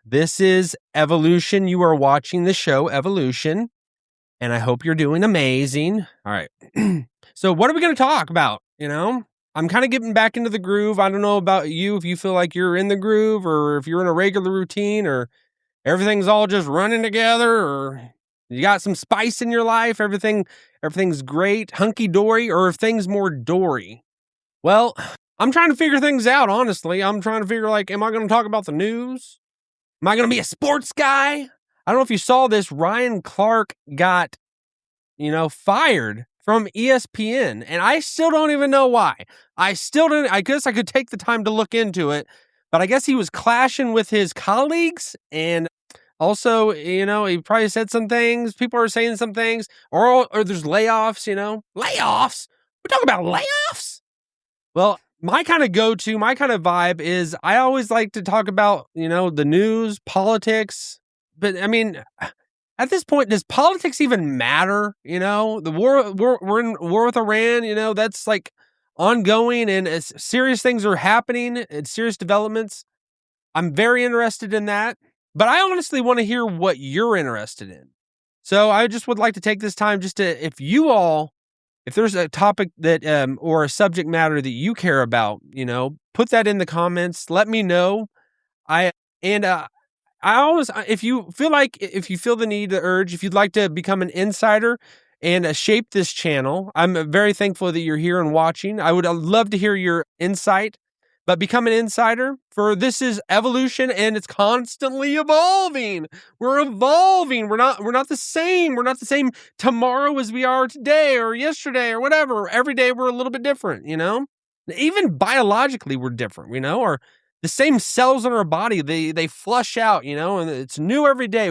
This is Evolution. You are watching the show Evolution, and I hope you're doing amazing. All right. So, what are we going to talk about? I'm kind of getting back into the groove. I don't know about you, if you feel like you're in the groove or if you're in a regular routine or everything's all just running together or you got some spice in your life, everything's great, hunky dory, or if things more dory. Well, I'm trying to figure things out, honestly. I'm trying to figure, am I going to talk about the news? Am I going to be a sports guy? I don't know if you saw this. Ryan Clark got, fired from ESPN, and I still don't even know why. I guess I could take the time to look into it, but I guess he was clashing with his colleagues, and also, he probably said some things. People are saying some things, or there's layoffs, Layoffs? We're talking about layoffs? Well, my kind of vibe is I always like to talk about, the news, politics. But I mean, at this point, does politics even matter? The we're in war with Iran, that's ongoing and serious things are happening and serious developments. I'm very interested in that, but I honestly want to hear what you're interested in. So I just would like to take this time just to, if there's a topic that, or a subject matter that you care about, put that in the comments. Let me know. I always, if you feel the need, the urge, if you'd like to become an insider and shape this channel, I'm very thankful that you're here and watching. I would love to hear your insight, but become an insider for this is Evolution and it's constantly evolving. We're evolving. We're not the same. We're not the same tomorrow as we are today or yesterday or whatever. Every day we're a little bit different, Even biologically we're different, or the same cells in our body, they flush out, and it's new every day.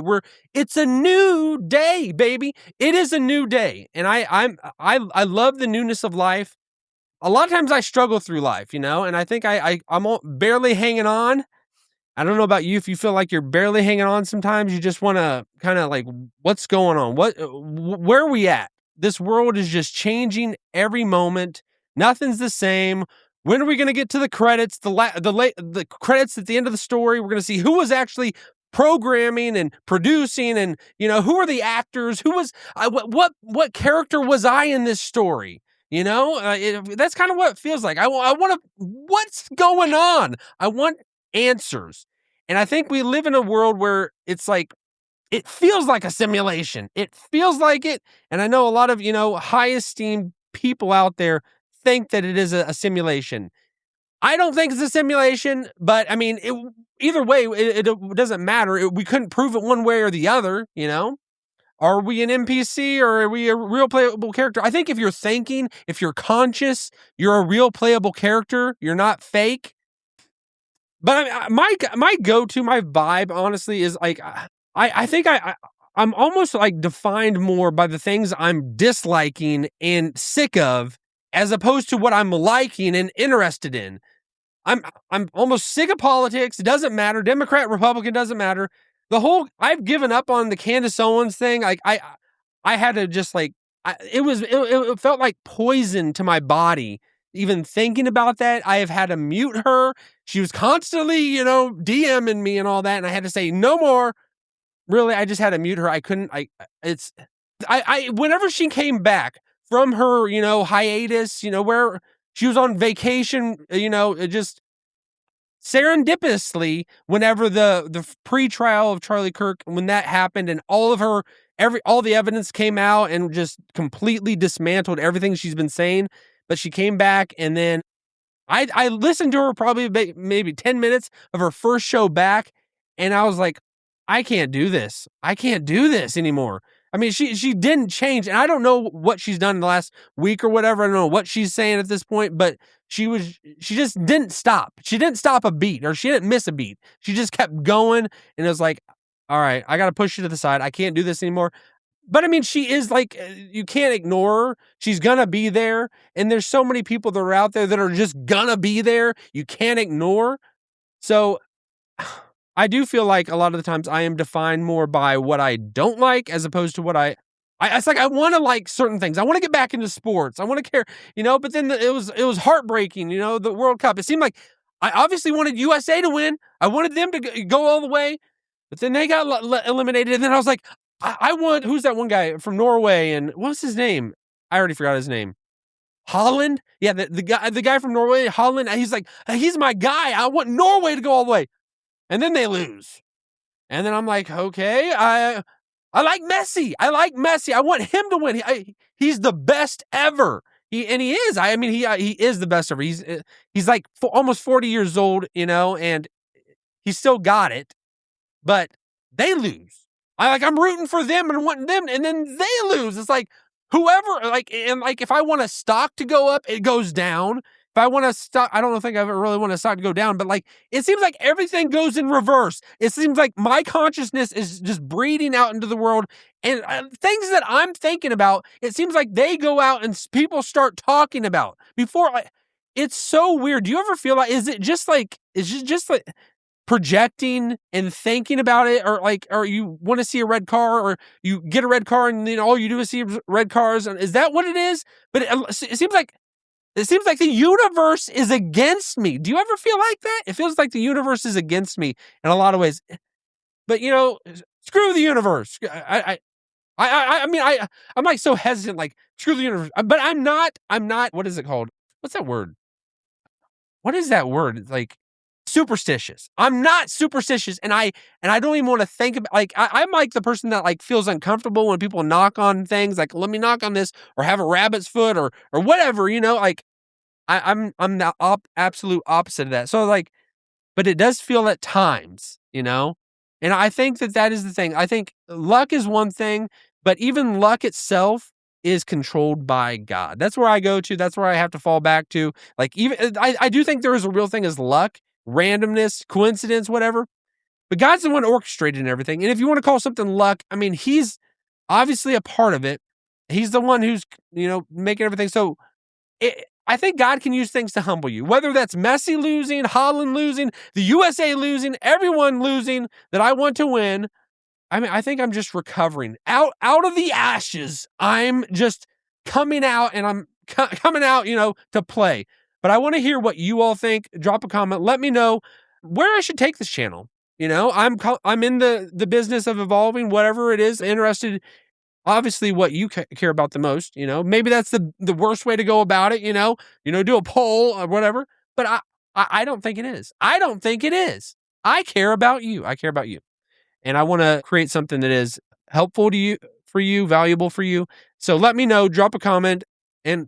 It's a new day, baby. It is a new day. And I love the newness of life. A lot of times I struggle through life, and I think I'm barely hanging on. I don't know about you, if you feel like you're barely hanging on sometimes. You just want to kind of what's going on? Where are we at? This world is just changing every moment. Nothing's the same. When are we going to get to the credits? The credits at the end of the story. We're going to see who was actually programming and producing, and who are the actors? Who was what character was I in this story? That's kind of what it feels like. I want to. What's going on? I want answers, and I think we live in a world where it's it feels like a simulation. It feels like it, and I know a lot of high esteemed people out there think that it is a simulation. I don't think it's a simulation, but I mean, either way, it doesn't matter. We couldn't prove it one way or the other, Are we an NPC or are we a real playable character? I think if you're thinking, if you're conscious, you're a real playable character. You're not fake. But my go-to, my vibe, honestly, is I think I'm almost defined more by the things I'm disliking and sick of, as opposed to what I'm liking and interested in. I'm almost sick of politics. It doesn't matter. Democrat, Republican, doesn't matter. I've given up on the Candace Owens thing. I had to just it felt like poison to my body. Even thinking about that, I have had to mute her. She was constantly, DMing me and all that. And I had to say no more. Really, I just had to mute her. I couldn't, whenever she came back from her, hiatus, where she was on vacation, it just serendipitously, whenever the pre-trial of Charlie Kirk, when that happened and all the evidence came out and just completely dismantled everything she's been saying, but she came back, and then I listened to her probably maybe 10 minutes of her first show back, and I was like, I can't do this. I can't do this anymore. I mean, she didn't change, and I don't know what she's done in the last week or whatever. I don't know what she's saying at this point, but she just didn't stop. She didn't stop a beat, or she didn't miss a beat. She just kept going, and it was like, all right, I got to push you to the side. I can't do this anymore. But I mean, she is you can't ignore her. She's gonna be there, and there's so many people that are out there that are just gonna be there. You can't ignore. So I do feel like a lot of the times I am defined more by what I don't like, as opposed to what I it's like I want to like certain things. I want to get back into sports. I want to care, but then it was heartbreaking, the World Cup. It seemed like I obviously wanted USA to win. I wanted them to go all the way. but then they got eliminated. And then I was like, I want, who's that one guy from Norway? And what's his name? I already forgot his name. Holland? Yeah, the guy from Norway, Holland. He's like, he's my guy. I want Norway to go all the way. And then they lose. And then I'm like, okay, I like Messi. I like Messi. I want him to win. He's the best ever. He is. I mean, he is the best ever. He's like almost 40 years old, and he's still got it. But they lose. I'm rooting for them and wanting them, and then they lose. It's like whoever, if I want a stock to go up, it goes down. If I want a stock, I don't think I ever really want a stock to go down, but it seems like everything goes in reverse. It seems like my consciousness is just breeding out into the world, and things that I'm thinking about, it seems like they go out and people start talking about before. It's so weird. Do you ever feel is it just projecting and thinking about it, or you want to see a red car, or you get a red car and then all you do is see red cars? And is that what it is? But it seems like the universe is against me. Do you ever feel like that? It feels like the universe is against me in a lot of ways. But screw the universe. I'm like so hesitant, screw the universe. But I'm not, what is it called? What's that word? What is that word? It's like superstitious. I'm not superstitious, and I don't even want to think about, I'm like the person that feels uncomfortable when people knock on things, let me knock on this, or have a rabbit's foot, or whatever, I'm the absolute opposite of that. So but it does feel at times, and I think that is the thing. I think luck is one thing, but even luck itself is controlled by God. That's where I go to. That's where I have to fall back to. I do think there is a real thing as luck, randomness, coincidence, whatever. But God's the one orchestrating everything. And if you want to call something luck, I mean, he's obviously a part of it. He's the one who's, making everything. So I think God can use things to humble you, whether that's Messi losing, Holland losing, the USA losing, everyone losing that I want to win. I mean, I think I'm just recovering out of the ashes. I'm just coming out, and I'm coming out, to play. But I want to hear what you all think. Drop a comment. Let me know where I should take this channel. I'm in the business of evolving, whatever it is. Interested, obviously, what you care about the most. Maybe that's the worst way to go about it. Do a poll or whatever. But I don't think it is. I don't think it is. I care about you. I care about you. And I want to create something that is helpful to you, for you, valuable for you. So let me know, drop a comment, and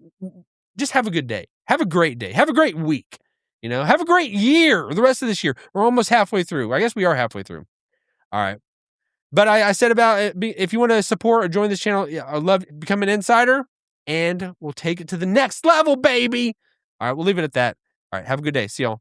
just have a good day. Have a great day. Have a great week. Have a great year, the rest of this year. We're almost halfway through. I guess we are halfway through. All right. But I said about it, if you want to support or join this channel, I'd love to become an insider, and we'll take it to the next level, baby. All right. We'll leave it at that. All right. Have a good day. See y'all.